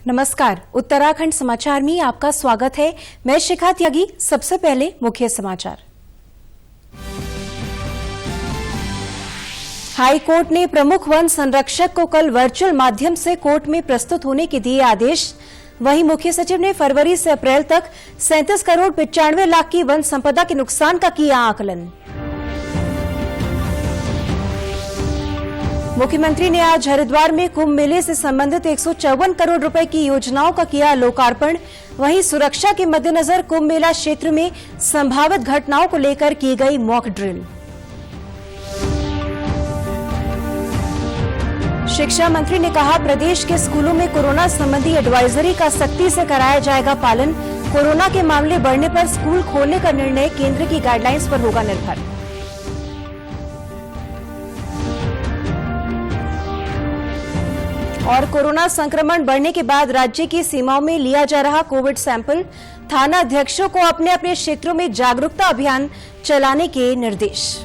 नमस्कार, उत्तराखंड समाचार में आपका स्वागत है। मैं शिखा त्यागी। सबसे पहले मुख्य समाचार। हाई कोर्ट ने प्रमुख वन संरक्षक को कल वर्चुअल माध्यम से कोर्ट में प्रस्तुत होने के दिए आदेश। वहीं मुख्य सचिव ने फरवरी से अप्रैल तक 37 करोड़ 95 लाख की वन संपदा के नुकसान का किया आकलन। मुख्यमंत्री ने आज हरिद्वार में कुंभ मेले से संबंधित 154 करोड़ रुपए की योजनाओं का किया लोकार्पण। वहीं सुरक्षा के मद्देनजर कुंभ मेला क्षेत्र में संभावित घटनाओं को लेकर की गई मॉक ड्रिल। शिक्षा मंत्री ने कहा, प्रदेश के स्कूलों में कोरोना संबंधी एडवाइजरी का सख्ती से कराया जाएगा पालन। कोरोना के मामले बढ़ने पर स्कूल खोलने का निर्णय केंद्र की गाइडलाइंस पर होगा निर्भर। और कोरोना संक्रमण बढ़ने के बाद राज्य की सीमाओं में लिया जा रहा कोविड सैंपल। थाना अध्यक्षों को अपने अपने क्षेत्रों में जागरूकता अभियान चलाने के निर्देश।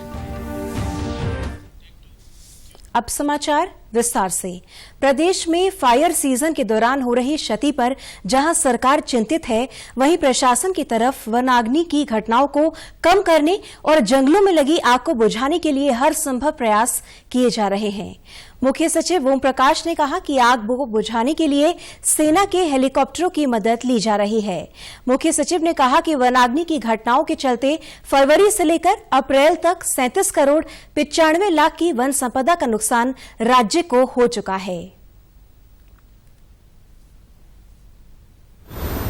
अब समाचार विस्तार से। प्रदेश में फायर सीजन के दौरान हो रही क्षति पर जहां सरकार चिंतित है, वहीं प्रशासन की तरफ वनाग्नि की घटनाओं को कम करने और जंगलों में लगी आग को बुझाने के लिए हर संभव प्रयास किए जा रहे हैं। मुख्य सचिव ओम प्रकाश ने कहा कि आग को बुझाने के लिए सेना के हेलीकॉप्टरों की मदद ली जा रही है। मुख्य सचिव ने कहा कि वनाग्नि की घटनाओं के चलते फरवरी से लेकर अप्रैल तक 37 करोड़ 95 लाख की वन संपदा का नुकसान राज्य को हो चुका है।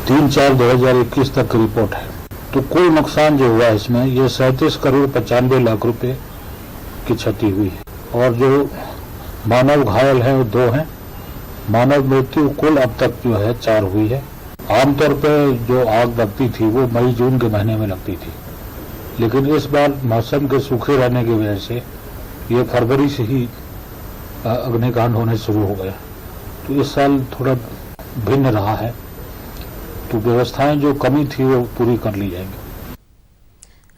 3/4/2021 तक की रिपोर्ट है, तो कुल नुकसान जो हुआ इसमें ये 37 करोड़ 95 लाख रुपए की क्षति हुई है। और जो मानव घायल है वो 2 हैं। मानव मृत्यु कुल अब तक जो है 4 हुई है। आमतौर पर जो आग लगती थी वो मई जून के महीने में लगती थी, लेकिन इस बार मौसम के सूखे रहने की वजह से ये फरवरी से ही अग्निकांड होने शुरू हो गया। तो इस साल थोड़ा भिन्न रहा है, तो व्यवस्थाएं जो कमी थी वो पूरी कर ली जाएंगी।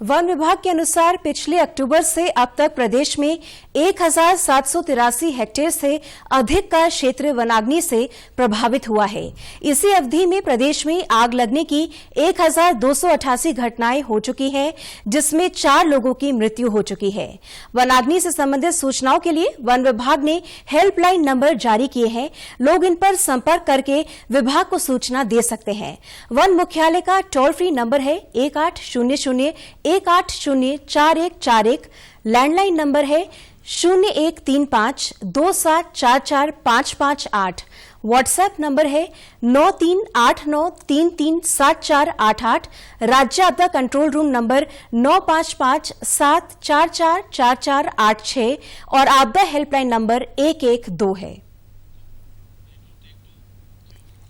वन विभाग के अनुसार पिछले अक्टूबर से अब तक प्रदेश में 1783 हेक्टेयर से अधिक का क्षेत्र वनाग्नि से प्रभावित हुआ है। इसी अवधि में प्रदेश में आग लगने की 1288 घटनाएं हो चुकी हैं, जिसमें 4 लोगों की मृत्यु हो चुकी है। वनाग्नि से संबंधित सूचनाओं के लिए वन विभाग ने हेल्पलाइन नंबर जारी किए हैं। लोग इन पर संपर्क करके विभाग को सूचना दे सकते हैं। वन मुख्यालय का टोल फ्री नंबर है 1800 184141। लैंडलाइन नंबर है 0135 2744558। व्हाट्सएप नंबर है 9389337488। राज्य आपदा कंट्रोल रूम नंबर 9557444486 और आपदा हेल्पलाइन नंबर 112 है।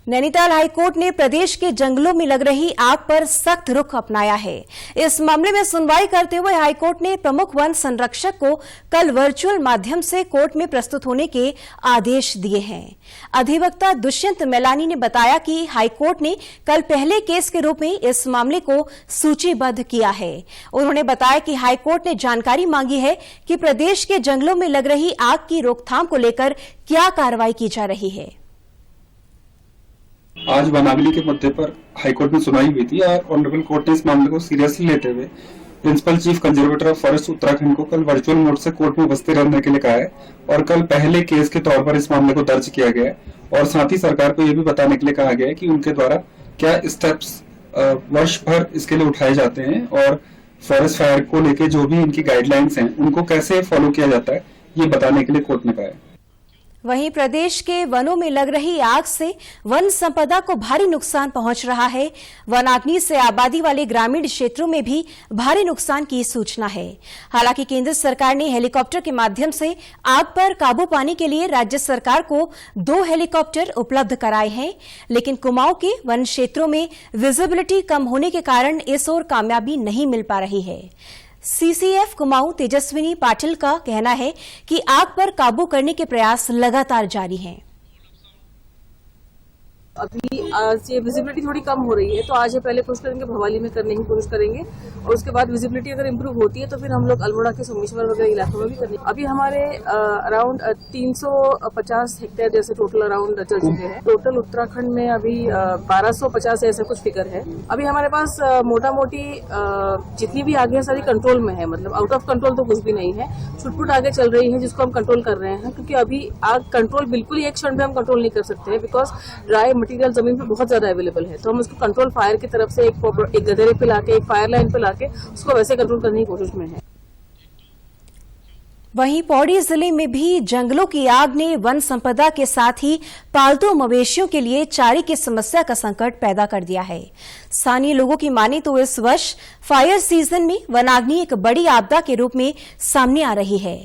नैनीताल हाईकोर्ट ने प्रदेश के जंगलों में लग रही आग पर सख्त रुख अपनाया है। इस मामले में सुनवाई करते हुए हाईकोर्ट ने प्रमुख वन संरक्षक को कल वर्चुअल माध्यम से कोर्ट में प्रस्तुत होने के आदेश दिए हैं। अधिवक्ता दुष्यंत मैलानी ने बताया कि हाईकोर्ट ने कल पहले केस के रूप में इस मामले को सूचीबद्ध किया है। उन्होंने बताया कि हाईकोर्ट ने जानकारी मांगी है कि प्रदेश के जंगलों में लग रही आग की रोकथाम को लेकर क्या कार्रवाई की जा रही है। आज वनाग्नि के मुद्दे पर हाईकोर्ट में सुनवाई हुई थी और ऑनरेबल कोर्ट ने इस मामले को सीरियसली लेते हुए principal chief conservator of forest Uttarakhand को कल वर्चुअल मोड से कोर्ट में उपस्थित रहने के लिए कहा है और कल पहले केस के तौर पर इस मामले को दर्ज किया गया है और साथ ही सरकार को यह भी बताने के लिए कहा गया है कि उनके द्वारा क्या स्टेप्स वर्ष भर इसके लिए उठाए जाते हैं और फॉरेस्ट फायर को लेकर जो भी इनकी गाइडलाइंस हैं उनको कैसे फॉलो किया जाता है, ये बताने के लिए कोर्ट ने कहा है। वहीं प्रदेश के वनों में लग रही आग से वन संपदा को भारी नुकसान पहुंच रहा है। वनाग्नि से आबादी वाले ग्रामीण क्षेत्रों में भी भारी नुकसान की सूचना है। हालांकि केंद्र सरकार ने हेलीकॉप्टर के माध्यम से आग पर काबू पाने के लिए राज्य सरकार को 2 हेलीकॉप्टर उपलब्ध कराए हैं, लेकिन कुमाऊं के वन क्षेत्रों में विजिबिलिटी कम होने के कारण इस ओर कामयाबी नहीं मिल पा रही है। सीसीएफ कुमाऊं तेजस्विनी पाटिल का कहना है कि आग पर काबू करने के प्रयास लगातार जारी हैं। अभी आज ये विजिबिलिटी थोड़ी कम हो रही है, तो आज ये पहले कोशिश करेंगे भवाली में करने की कोशिश करेंगे, और उसके बाद विजिबिलिटी अगर इम्प्रूव होती है तो फिर हम लोग अल्मोड़ा के सोमेश्वर वगैरह इलाकों में भी करेंगे। अभी हमारे अराउंड 350 हेक्टेयर जैसे टोटल अराउंड चल चुके हैं। टोटल उत्तराखंड में अभी 1250 ऐसा कुछ फिगर है। अभी हमारे पास मोटा मोटी जितनी भी आगे है सारी कंट्रोल में है, मतलब आउट ऑफ कंट्रोल तो कुछ भी नहीं है, छुटपुट आगे चल रही है जिसको हम कंट्रोल कर रहे हैं, क्योंकि अभी आग कंट्रोल बिल्कुल ही एक क्षण में हम कंट्रोल नहीं कर सकते हैं, बिकॉज ड्राई मटेरियल जमीन पे बहुत ज्यादा अवेलेबल है। तो हम उसको कंट्रोल फायर की तरफ से एक गदेरे पे लाके, एक फायर लाइन पे लाके उसको वैसे कंट्रोल करने की कोशिश में है। वहीं पौड़ी जिले में भी जंगलों की आग ने वन संपदा के साथ ही पालतू मवेशियों के लिए चारे की समस्या का संकट पैदा कर दिया है। स्थानीय लोगों की माने तो इस वर्ष फायर सीजन में वनाग्नि एक बड़ी आपदा के रूप में सामने आ रही है।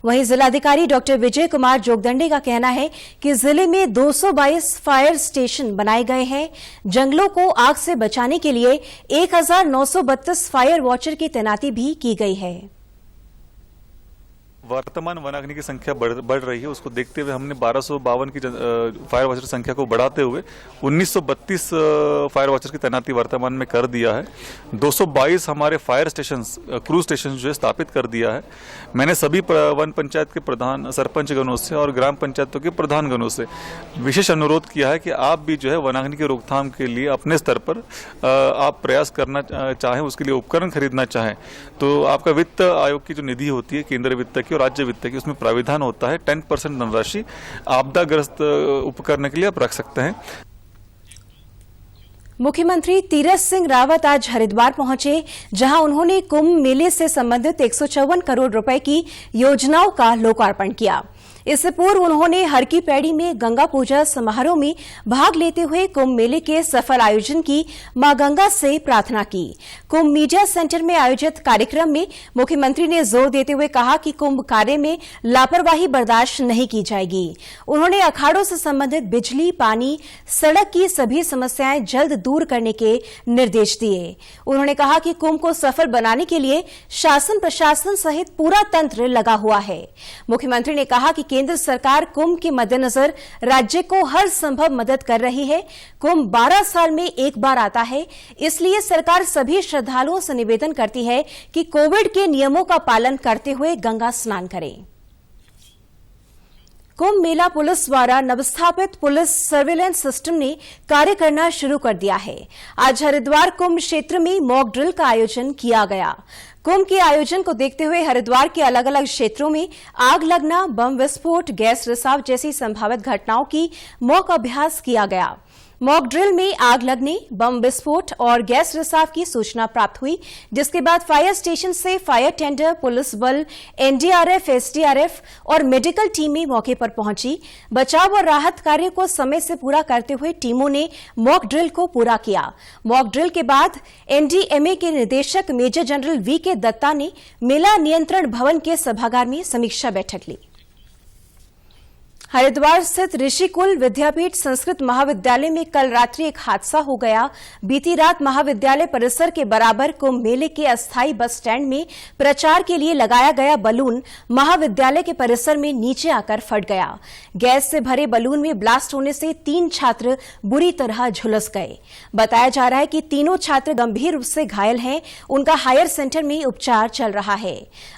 वहीं जिलाधिकारी डॉक्टर विजय कुमार जोगदंडे का कहना है कि जिले में 222 फायर स्टेशन बनाए गए हैं। जंगलों को आग से बचाने के लिए 1932 फायर वॉचर की तैनाती भी की गई है। वर्तमान वनाग्नि की संख्या बढ़ रही है, उसको देखते हुए हमने 1252 की फायर वॉचर संख्या को बढ़ाते हुए 1932 फायर वॉचर की तैनाती वर्तमान में कर दिया है। 222 हमारे फायर स्टेशन, क्रूज स्टेशन जो है स्थापित कर दिया है। मैंने सभी वन पंचायत के प्रधान, सरपंच गणों से और ग्राम पंचायतों के प्रधान गणों से विशेष अनुरोध किया है कि आप भी जो है वनाग्नि की रोकथाम के लिए अपने स्तर पर आप प्रयास करना चाहें, उसके लिए उपकरण खरीदना चाहें तो आपका वित्त आयोग की जो निधि होती है, केंद्रीय वित्त की और राज्य वित्त की, उसमें प्राविधान होता है 10% धनराशि आपदाग्रस्त उपकरण के लिए आप रख सकते हैं। मुख्यमंत्री तीरथ सिंह रावत आज हरिद्वार पहुंचे, जहां उन्होंने कुंभ मेले से संबंधित 154 करोड़ रुपए की योजनाओं का लोकार्पण किया। इससे पूर्व उन्होंने हर की पैड़ी में गंगा पूजा समारोह में भाग लेते हुए कुंभ मेले के सफल आयोजन की मां गंगा से प्रार्थना की। कुंभ मीडिया सेंटर में आयोजित कार्यक्रम में मुख्यमंत्री ने जोर देते हुए कहा कि कुंभ कार्य में लापरवाही बर्दाश्त नहीं की जाएगी। उन्होंने अखाड़ों से संबंधित बिजली, पानी, सड़क की सभी समस्याएं जल्द दूर करने के निर्देश दिए। उन्होंने कहा कि कुंभ को सफल बनाने के लिए शासन प्रशासन सहित पूरा तंत्र लगा हुआ है। मुख्यमंत्री ने कहा कि केंद्र सरकार कुंभ के मद्देनजर राज्य को हर संभव मदद कर रही है। कुंभ 12 साल में एक बार आता है, इसलिए सरकार सभी श्रद्धालुओं से निवेदन करती है कि कोविड के नियमों का पालन करते हुए गंगा स्नान करें। कुंभ मेला पुलिस द्वारा नवस्थापित पुलिस सर्विलांस सिस्टम ने कार्य करना शुरू कर दिया है। आज हरिद्वार कुंभ क्षेत्र में मॉक ड्रिल का आयोजन किया गया। कुंभ के आयोजन को देखते हुए हरिद्वार के अलग अलग क्षेत्रों में आग लगना, बम विस्फोट, गैस रिसाव जैसी संभावित घटनाओं की मॉक अभ्यास किया गया। मॉक ड्रिल में आग लगने, बम विस्फोट और गैस रिसाव की सूचना प्राप्त हुई, जिसके बाद फायर स्टेशन से फायर टेंडर, पुलिस बल, एनडीआरएफ, एसडीआरएफ और मेडिकल टीमें मौके पर पहुंची। बचाव और राहत कार्य को समय से पूरा करते हुए टीमों ने मॉक ड्रिल को पूरा किया। मॉक ड्रिल के बाद एनडीएमए के निदेशक मेजर जनरल वी के दत्ता ने मेला नियंत्रण भवन के सभागार में समीक्षा बैठक ली। हरिद्वार स्थित ऋषिकुल विद्यापीठ संस्कृत महाविद्यालय में कल रात्रि एक हादसा हो गया। बीती रात महाविद्यालय परिसर के बराबर कुंभ मेले के अस्थायी बस स्टैंड में प्रचार के लिए लगाया गया बलून महाविद्यालय के परिसर में नीचे आकर फट गया। गैस से भरे बलून में ब्लास्ट होने से 3 छात्र बुरी तरह झुलस गए। बताया जा रहा है कि तीनों छात्र गंभीर रूप से घायल हैं। उनका हायर सेंटर में उपचार चल रहा है।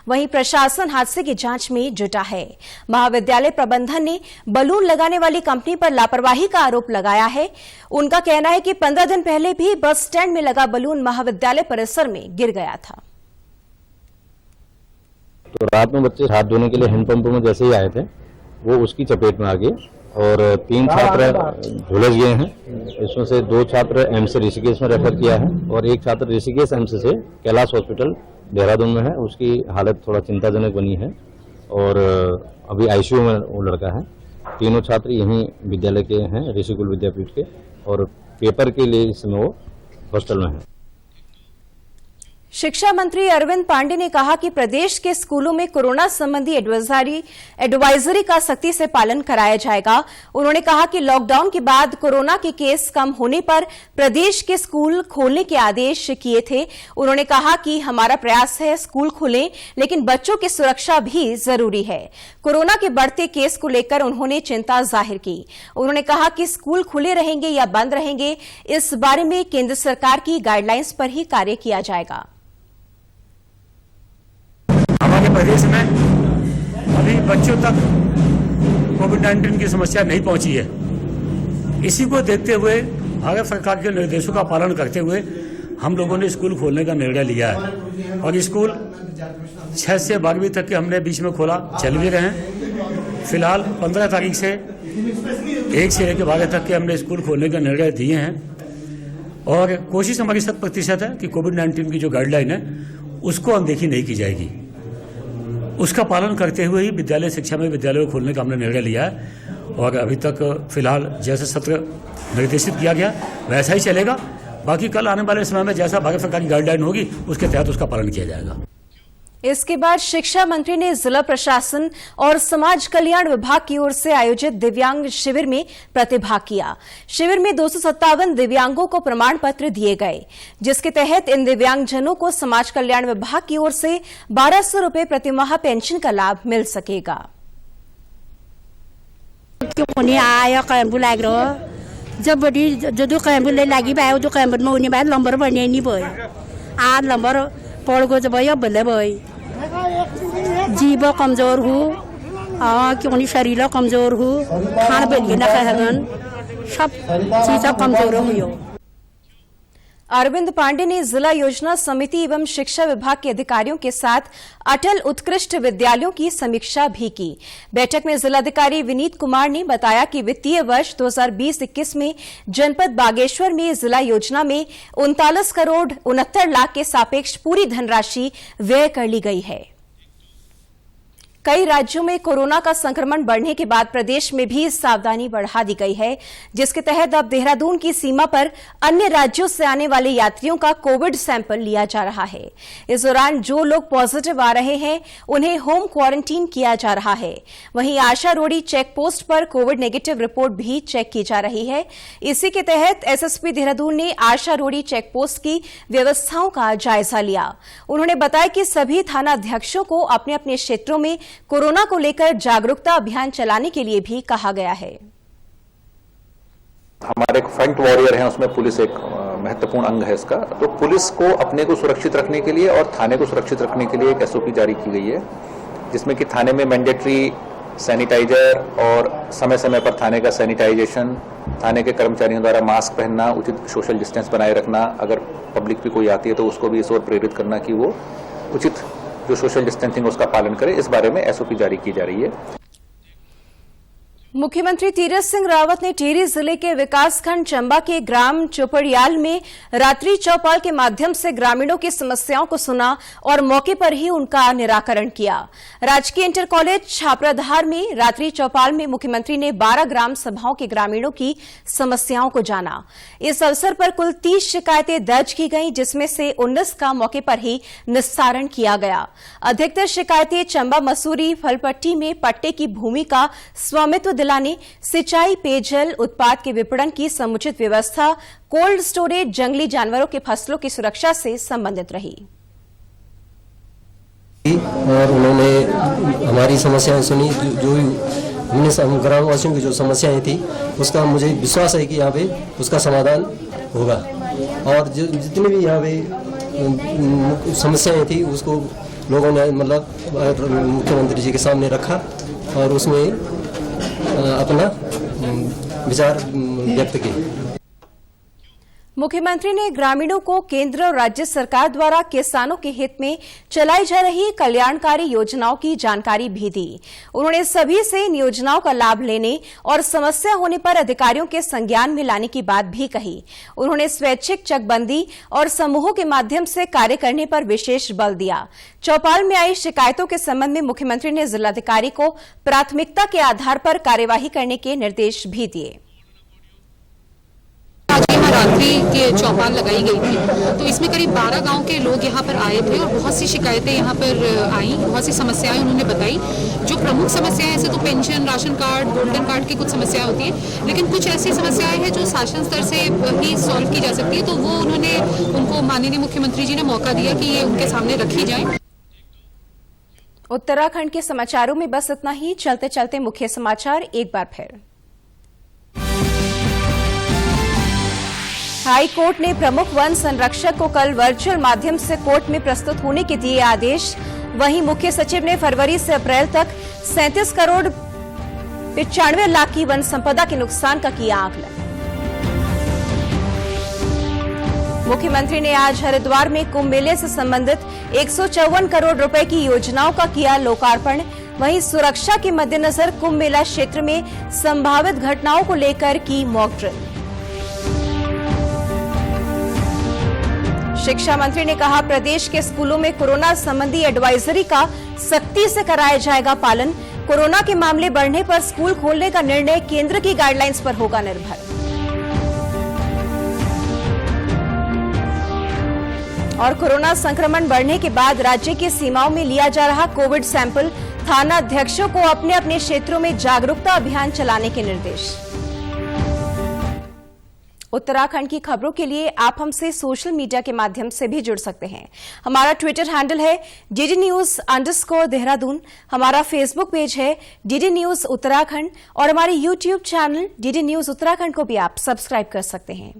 वहीं प्रशासन हादसे की जांच में जुटा है। महाविद्यालय प्रबंधन ने बलून लगाने वाली कंपनी पर लापरवाही का आरोप लगाया है। उनका कहना है कि 15 दिन पहले भी बस स्टैंड में लगा बलून महाविद्यालय परिसर में गिर गया था। तो रात में बच्चे हाथ धोने के लिए हैंडपंप में जैसे ही आए थे, वो उसकी चपेट में आ गए और 3 छात्र झुलस गए हैं। इसमें से 2 छात्र एम्स ऋषिकेश में रेफर किया है और 1 छात्र ऋषिकेश एम्स से कैलाश हॉस्पिटल देहरादून में है। उसकी हालत थोड़ा चिंताजनक बनी है और अभी आईसीयू में वो लड़का है। तीनों छात्र यहीं विद्यालय के हैं, ऋषिकुल विद्यापीठ के, और पेपर के लिए इस समय वो हॉस्टल में है। शिक्षा मंत्री अरविंद पांडे ने कहा कि प्रदेश के स्कूलों में कोरोना संबंधी एडवाइजरी का सख्ती से पालन कराया जाएगा। उन्होंने कहा कि लॉकडाउन के बाद कोरोना के केस कम होने पर प्रदेश के स्कूल खोलने के आदेश किए थे। उन्होंने कहा कि हमारा प्रयास है स्कूल खुलें, लेकिन बच्चों की सुरक्षा भी जरूरी है। कोरोना के बढ़ते केस को लेकर उन्होंने चिंता जाहिर की। उन्होंने कहा कि स्कूल खुले रहेंगे या बंद रहेंगे, इस बारे में केंद्र सरकार की गाइडलाइंस पर ही कार्य किया जाएगा। हमारे प्रदेश में अभी बच्चों तक कोविड-19 की समस्या नहीं पहुंची है। इसी को देखते हुए भारत सरकार के निर्देशों का पालन करते हुए हम लोगों ने स्कूल खोलने का निर्णय लिया है और स्कूल 6 से 12वीं तक के हमने बीच में खोला, चल भी रहे हैं। फिलहाल 15 तारीख से 1 से लेकर 12 तक के हमने स्कूल खोलने का निर्णय दिए हैं और कोशिश हमारी 100% है कि कोविड-19 की जो गाइडलाइन है उसको अनदेखी नहीं की जाएगी। उसका पालन करते हुए ही विद्यालय शिक्षा में विद्यालय को खोलने का हमने निर्णय लिया है और अभी तक फिलहाल जैसे सत्र निर्देशित किया गया वैसा ही चलेगा। बाकी कल आने वाले समय में जैसा भारत सरकार की गाइडलाइन होगी उसके तहत उसका पालन किया जाएगा। इसके बाद शिक्षा मंत्री ने जिला प्रशासन और समाज कल्याण विभाग की ओर से आयोजित दिव्यांग शिविर में प्रतिभाग किया। शिविर में 257 दिव्यांगों को प्रमाण पत्र दिए गए, जिसके तहत इन दिव्यांगजनों को समाज कल्याण विभाग की ओर से 1200 रुपए प्रतिमाह पेंशन का लाभ मिल सकेगा। जब बड़ी जो कैम्बुल लगी भाई जो कैम्बुल में उन्हें बाद लंबर बने नहीं भाई आ लंबर पड़ गो जब बल्ले भाई जीव कमजोर हूँ क्यों शरीर कमजोर हूँ खान बेल ना कहगन सब चीज़ कमजोर हुई। अरविंद पांडे ने जिला योजना समिति एवं शिक्षा विभाग के अधिकारियों के साथ अटल उत्कृष्ट विद्यालयों की समीक्षा भी की। बैठक में जिलाधिकारी विनीत कुमार ने बताया कि वित्तीय वर्ष 2020-21 में जनपद बागेश्वर में जिला योजना में 39 करोड़ 69 लाख के सापेक्ष पूरी धनराशि व्यय कर ली गई है। कई राज्यों में कोरोना का संक्रमण बढ़ने के बाद प्रदेश में भी सावधानी बढ़ा दी गई है, जिसके तहत अब देहरादून की सीमा पर अन्य राज्यों से आने वाले यात्रियों का कोविड सैंपल लिया जा रहा है। इस दौरान जो लोग पॉजिटिव आ रहे हैं उन्हें होम क्वारंटीन किया जा रहा है। वहीं आशा रोड़ी चेक पोस्ट पर कोविड नेगेटिव रिपोर्ट भी चेक की जा रही है। इसी के तहत एसएसपी देहरादून ने आशा रोड़ी चेक पोस्ट की व्यवस्थाओं का जायजा लिया। उन्होंने बताया कि सभी थानाध्यक्षों को अपने अपने क्षेत्रों में कोरोना को लेकर जागरूकता अभियान चलाने के लिए भी कहा गया है। हमारे एक फ्रंट वॉरियर है, उसमें पुलिस एक महत्वपूर्ण अंग है इसका। तो पुलिस को अपने को सुरक्षित रखने के लिए और थाने को सुरक्षित रखने के लिए एक एसओपी जारी की गई है, जिसमें कि थाने में मैंडेटरी सैनिटाइजर और समय समय पर थाने का सैनिटाइजेशन, थाने के कर्मचारियों द्वारा मास्क पहनना, उचित सोशल डिस्टेंस बनाए रखना, अगर पब्लिक भी कोई आती है तो उसको भी इस ओर प्रेरित करना कि वो उचित जो सोशल डिस्टेंसिंग उसका पालन करे। इस बारे में एसओपी जारी की जा रही है। मुख्यमंत्री तीरथ सिंह रावत ने टिहरी जिले के विकासखंड चंबा के ग्राम चोपड़ियाल में रात्रि चौपाल के माध्यम से ग्रामीणों की समस्याओं को सुना और मौके पर ही उनका निराकरण किया। राजकीय इंटर कॉलेज छापराधार में रात्रि चौपाल में मुख्यमंत्री ने 12 ग्राम सभाओं के ग्रामीणों की समस्याओं को जाना। इस अवसर पर कुल 30 शिकायतें दर्ज की गईं, जिसमें से 19 का मौके पर ही निस्तारण किया गया। अधिकतर शिकायतें चंबा मसूरी फलपट्टी में पट्टे की भूमि का स्वामित्व दिलाने, सिंचाई, पेयजल उत्पाद के विपणन की समुचित व्यवस्था, कोल्ड स्टोरेज, जंगली जानवरों के फसलों की सुरक्षा से संबंधित रही। और उन्होंने हमारी समस्याएं सुनी, जो हमने ग्रामवासियों की जो समस्याएं थी उसका मुझे विश्वास है कि यहाँ पे उसका समाधान होगा। और जितनी भी यहाँ पे समस्याएं थी उसको लोगों ने मतलब मुख्यमंत्री जी के सामने रखा और उसमें अपना विचार व्यक्त किए। मुख्यमंत्री ने ग्रामीणों को केंद्र और राज्य सरकार द्वारा किसानों के हित में चलाई जा रही कल्याणकारी योजनाओं की जानकारी भी दी। उन्होंने सभी से इन योजनाओं का लाभ लेने और समस्या होने पर अधिकारियों के संज्ञान में लाने की बात भी कही। उन्होंने स्वैच्छिक चकबंदी और समूहों के माध्यम से कार्य करने पर विशेष बल दिया। चौपाल में आई शिकायतों के संबंध में मुख्यमंत्री ने जिलाधिकारी को प्राथमिकता के आधार पर कार्यवाही करने के निर्देश भी दिए। शिवरात्रि के चौपाल लगाई गई थी। तो इसमें करीब 12 गांव के लोग यहाँ पर आए थे और बहुत सी शिकायतें यहाँ पर आई, बहुत सी समस्याएं उन्होंने बताई। जो प्रमुख समस्याएं ऐसे तो pension, ration card, golden card की कुछ समस्याएं होती है, लेकिन कुछ ऐसी समस्याएं हैं जो शासन स्तर से ही सॉल्व की जा सकती है। तो वो उनको माननीय मुख्यमंत्री जी ने मौका दिया कि ये उनके सामने रखी जाए। उत्तराखंड के समाचारों में बस इतना ही। चलते चलते मुख्य समाचार एक बार फिर। हाई कोर्ट ने प्रमुख वन संरक्षक को कल वर्चुअल माध्यम से कोर्ट में प्रस्तुत होने के दिए आदेश। वहीं मुख्य सचिव ने फरवरी से अप्रैल तक 37 करोड़ 95 लाख की वन संपदा के नुकसान का किया आकलन। मुख्यमंत्री ने आज हरिद्वार में कुंभ मेले से संबंधित 154 करोड़ रुपए की योजनाओं का किया लोकार्पण। वहीं सुरक्षा के मद्देनजर कुंभ मेला क्षेत्र में संभावित घटनाओं को लेकर की मॉक ड्रिल। शिक्षा मंत्री ने कहा, प्रदेश के स्कूलों में कोरोना संबंधी एडवाइजरी का सख्ती से कराया जाएगा पालन। कोरोना के मामले बढ़ने पर स्कूल खोलने का निर्णय केंद्र की गाइडलाइंस पर होगा निर्भर। और कोरोना संक्रमण बढ़ने के बाद राज्य की सीमाओं में लिया जा रहा कोविड सैंपल, थाना अध्यक्षों को अपने अपने क्षेत्रों में जागरूकता अभियान चलाने के निर्देश। उत्तराखंड की खबरों के लिए आप हमसे सोशल मीडिया के माध्यम से भी जुड़ सकते हैं। हमारा ट्विटर हैंडल है DDNews_देहरादून, हमारा फेसबुक पेज है DD न्यूज उत्तराखंड और हमारे YouTube channel DD news Uttarakhand को भी आप सब्सक्राइब कर सकते हैं।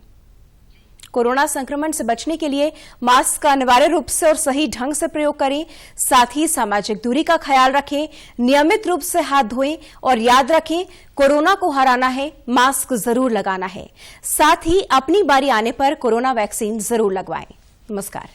कोरोना संक्रमण से बचने के लिए मास्क का अनिवार्य रूप से और सही ढंग से प्रयोग करें। साथ ही सामाजिक दूरी का ख्याल रखें, नियमित रूप से हाथ धोएं और याद रखें, कोरोना को हराना है, मास्क जरूर लगाना है। साथ ही अपनी बारी आने पर कोरोना वैक्सीन जरूर लगवाएं। नमस्कार।